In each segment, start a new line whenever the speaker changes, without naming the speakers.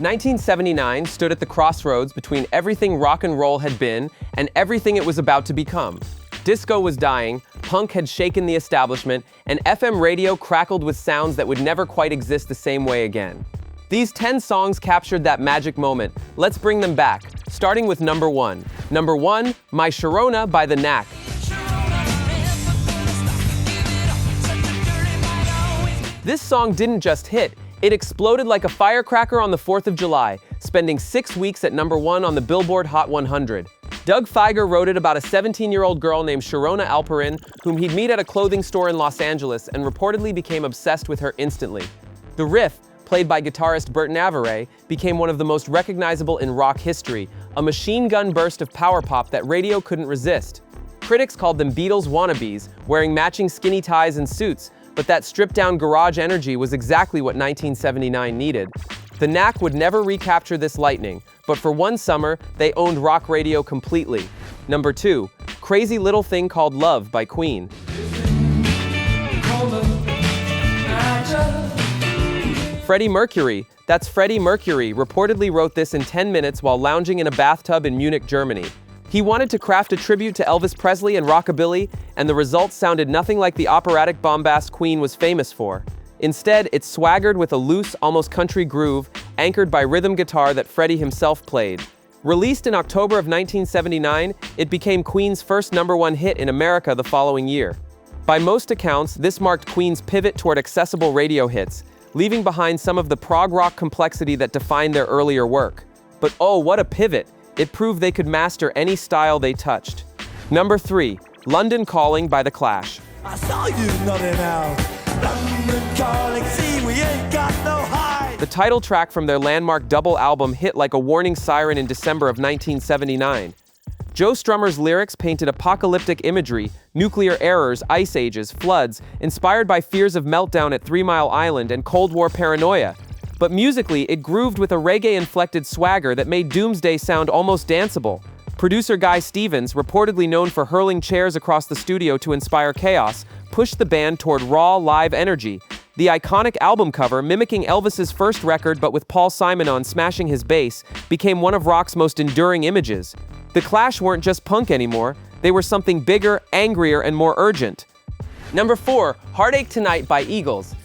1979 stood at the crossroads between everything rock and roll had been and everything it was about to become. Disco was dying, punk had shaken the establishment, and FM radio crackled with sounds that would never quite exist the same way again. These 10 songs captured that magic moment. Let's bring them back, starting with number 1. Number 1, My Sharona by the Knack. This song didn't just hit, it exploded like a firecracker on the 4th of July, spending 6 weeks at number 1 on the Billboard Hot 100. Doug Fieger wrote it about a 17-year-old girl named Sharona Alperin, whom he'd meet at a clothing store in Los Angeles and reportedly became obsessed with her instantly. The riff, played by guitarist Bert Navarre, became one of the most recognizable in rock history, a machine gun burst of power pop that radio couldn't resist. Critics called them Beatles wannabes, wearing matching skinny ties and suits, but that stripped-down garage energy was exactly what 1979 needed. The Knack would never recapture this lightning, but for one summer, they owned rock radio completely. Number 2, Crazy Little Thing Called Love by Queen. Freddie Mercury, that's Freddie Mercury, reportedly wrote this in 10 minutes while lounging in a bathtub in Munich, Germany. He wanted to craft a tribute to Elvis Presley and rockabilly, and the results sounded nothing like the operatic bombast Queen was famous for. Instead, it swaggered with a loose, almost country groove, anchored by rhythm guitar that Freddie himself played. Released in October of 1979, it became Queen's first number 1 hit in America the following year. By most accounts, this marked Queen's pivot toward accessible radio hits, leaving behind some of the prog rock complexity that defined their earlier work. But oh, what a pivot! It proved they could master any style they touched. Number 3, London Calling by The Clash.
I saw you nothing else. London Calling, see we ain't got no hide.
The title track from their landmark double album hit like a warning siren in December of 1979. Joe Strummer's lyrics painted apocalyptic imagery, nuclear errors, ice ages, floods, inspired by fears of meltdown at 3 Mile Island and Cold War paranoia. But musically, it grooved with a reggae-inflected swagger that made Doomsday sound almost danceable. Producer Guy Stevens, reportedly known for hurling chairs across the studio to inspire chaos, pushed the band toward raw, live energy. The iconic album cover, mimicking Elvis's first record but with Paul Simon on smashing his bass, became one of rock's most enduring images. The Clash weren't just punk anymore, they were something bigger, angrier, and more urgent. Number 4, Heartache Tonight by Eagles.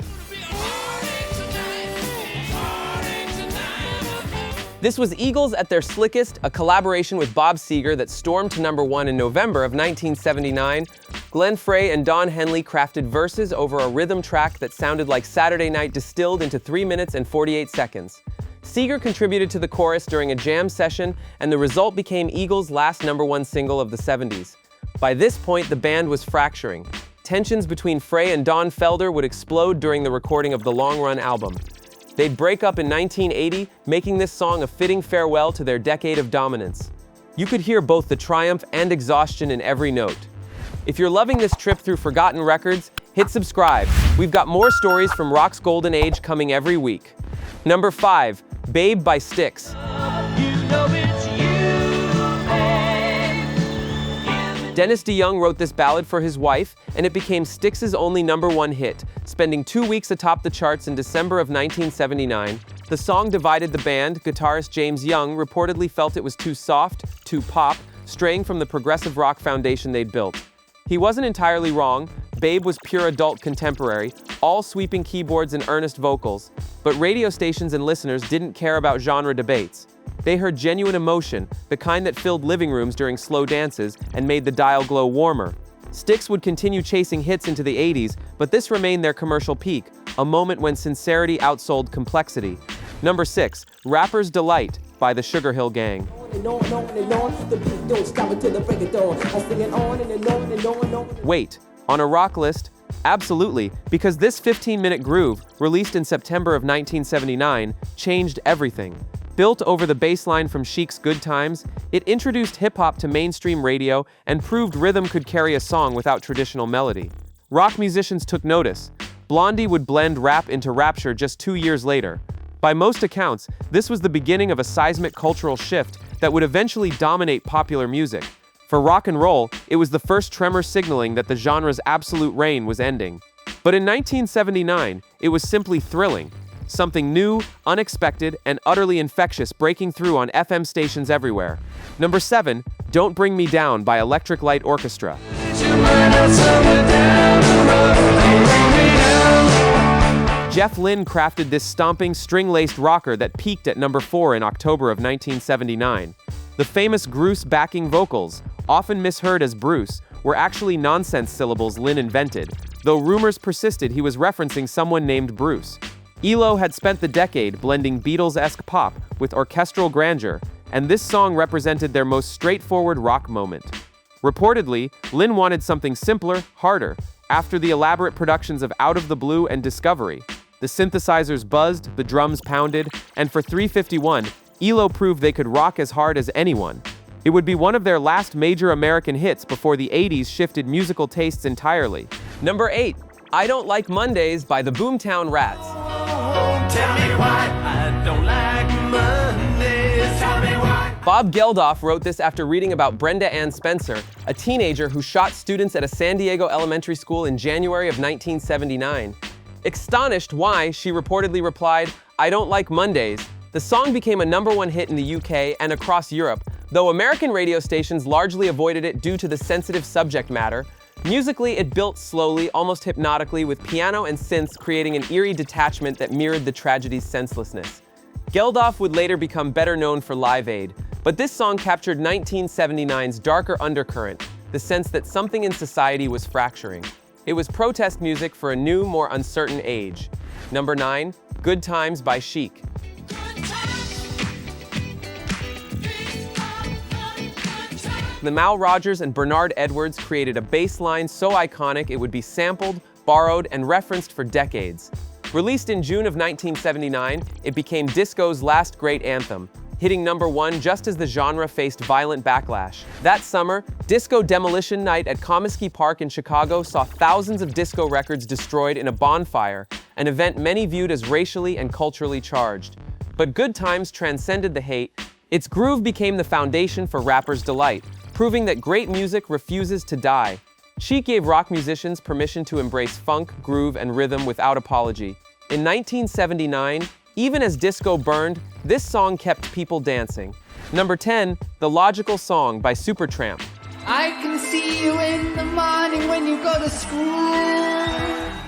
This was Eagles at their slickest, a collaboration with Bob Seger that stormed to number 1 in November of 1979. Glenn Frey and Don Henley crafted verses over a rhythm track that sounded like Saturday Night distilled into 3 minutes and 48 seconds. Seger contributed to the chorus during a jam session, and the result became Eagles' last number 1 single of the 70s. By this point, the band was fracturing. Tensions between Frey and Don Felder would explode during the recording of the Long Run album. They'd break up in 1980, making this song a fitting farewell to their decade of dominance. You could hear both the triumph and exhaustion in every note. If you're loving this trip through forgotten records, hit subscribe. We've got more stories from rock's golden age coming every week. Number 5, Babe by Styx. Dennis DeYoung wrote this ballad for his wife, and it became Styx's only number 1 hit, spending 2 weeks atop the charts in December of 1979. The song divided the band. Guitarist James Young reportedly felt it was too soft, too pop, straying from the progressive rock foundation they'd built. He wasn't entirely wrong. Babe was pure adult contemporary, all sweeping keyboards and earnest vocals, but radio stations and listeners didn't care about genre debates. They heard genuine emotion, the kind that filled living rooms during slow dances and made the dial glow warmer. Styx would continue chasing hits into the 80s, but this remained their commercial peak, a moment when sincerity outsold complexity. Number 6, Rapper's Delight by the Sugarhill Gang. Wait, on a rock list? Absolutely, because this 15-minute groove, released in September of 1979, changed everything. Built over the bass line from Chic's Good Times, it introduced hip-hop to mainstream radio and proved rhythm could carry a song without traditional melody. Rock musicians took notice. Blondie would blend rap into Rapture just 2 years later. By most accounts, this was the beginning of a seismic cultural shift that would eventually dominate popular music. For rock and roll, it was the first tremor signaling that the genre's absolute reign was ending. But in 1979, it was simply thrilling. something new, unexpected, and utterly infectious breaking through on FM stations everywhere. Number 7, Don't Bring Me Down by Electric Light Orchestra. Jeff Lynne crafted this stomping, string-laced rocker that peaked at number 4 in October of 1979. The famous Bruce backing vocals, often misheard as Bruce, were actually nonsense syllables Lynne invented, though rumors persisted he was referencing someone named Bruce. ELO had spent the decade blending Beatles-esque pop with orchestral grandeur, and this song represented their most straightforward rock moment. Reportedly, Lynne wanted something simpler, harder, after the elaborate productions of Out of the Blue and Discovery. The synthesizers buzzed, the drums pounded, and for 351, ELO proved they could rock as hard as anyone. It would be one of their last major American hits before the 80s shifted musical tastes entirely. Number 8, I Don't Like Mondays by the Boomtown Rats.
Tell me why I don't like Mondays. Tell me why.
Bob Geldof wrote this after reading about Brenda Ann Spencer, a teenager who shot students at a San Diego elementary school in January of 1979. Astonished why, she reportedly replied, "I don't like Mondays." The song became a #1 hit in the UK and across Europe, though American radio stations largely avoided it due to the sensitive subject matter. Musically, it built slowly, almost hypnotically, with piano and synths creating an eerie detachment that mirrored the tragedy's senselessness. Geldof would later become better known for Live Aid, but this song captured 1979's darker undercurrent, the sense that something in society was fracturing. It was protest music for a new, more uncertain age. Number 9, Good Times by Chic. The Mal Rogers and Bernard Edwards created a bass line so iconic it would be sampled, borrowed, and referenced for decades. Released in June of 1979, it became disco's last great anthem, hitting number 1 just as the genre faced violent backlash. That summer, Disco Demolition Night at Comiskey Park in Chicago saw thousands of disco records destroyed in a bonfire, an event many viewed as racially and culturally charged. But Good Times transcended the hate. Its groove became the foundation for rappers' delight, proving that great music refuses to die. Chic gave rock musicians permission to embrace funk, groove, and rhythm without apology. In 1979, even as disco burned, this song kept people dancing. Number 10, The Logical Song by Supertramp.
I can see you in the morning when you go to school.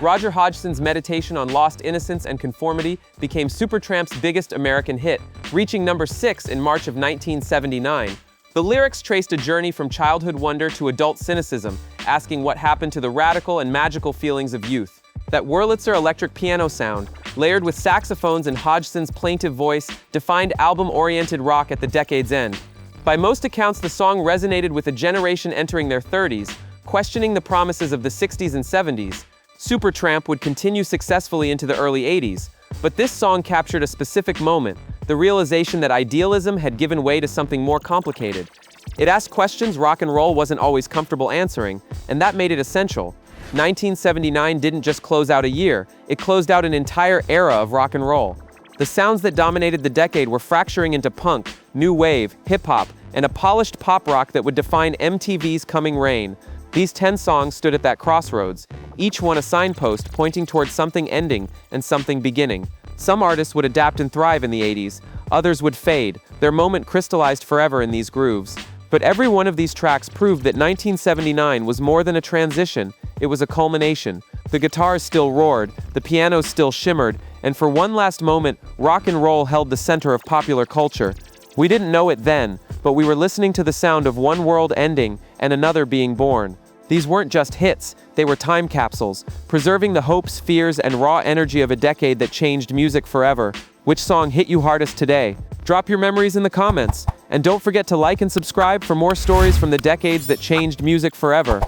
Roger Hodgson's meditation on lost innocence and conformity became Supertramp's biggest American hit, reaching number 6 in March of 1979. The lyrics traced a journey from childhood wonder to adult cynicism, asking what happened to the radical and magical feelings of youth. That Wurlitzer electric piano sound, layered with saxophones and Hodgson's plaintive voice, defined album-oriented rock at the decade's end. By most accounts, the song resonated with a generation entering their 30s, questioning the promises of the 60s and 70s. Supertramp would continue successfully into the early 80s, but this song captured a specific moment, the realization that idealism had given way to something more complicated. It asked questions rock and roll wasn't always comfortable answering, and that made it essential. 1979 didn't just close out a year, it closed out an entire era of rock and roll. The sounds that dominated the decade were fracturing into punk, new wave, hip-hop, and a polished pop rock that would define MTV's coming reign. These 10 songs stood at that crossroads, each one a signpost pointing towards something ending and something beginning. Some artists would adapt and thrive in the 80s, others would fade, their moment crystallized forever in these grooves. But every one of these tracks proved that 1979 was more than a transition, it was a culmination. The guitars still roared, the pianos still shimmered, and for one last moment, rock and roll held the center of popular culture. We didn't know it then, but we were listening to the sound of one world ending and another being born. These weren't just hits, they were time capsules, preserving the hopes, fears, and raw energy of a decade that changed music forever. Which song hit you hardest today? Drop your memories in the comments, and don't forget to like and subscribe for more stories from the decades that changed music forever.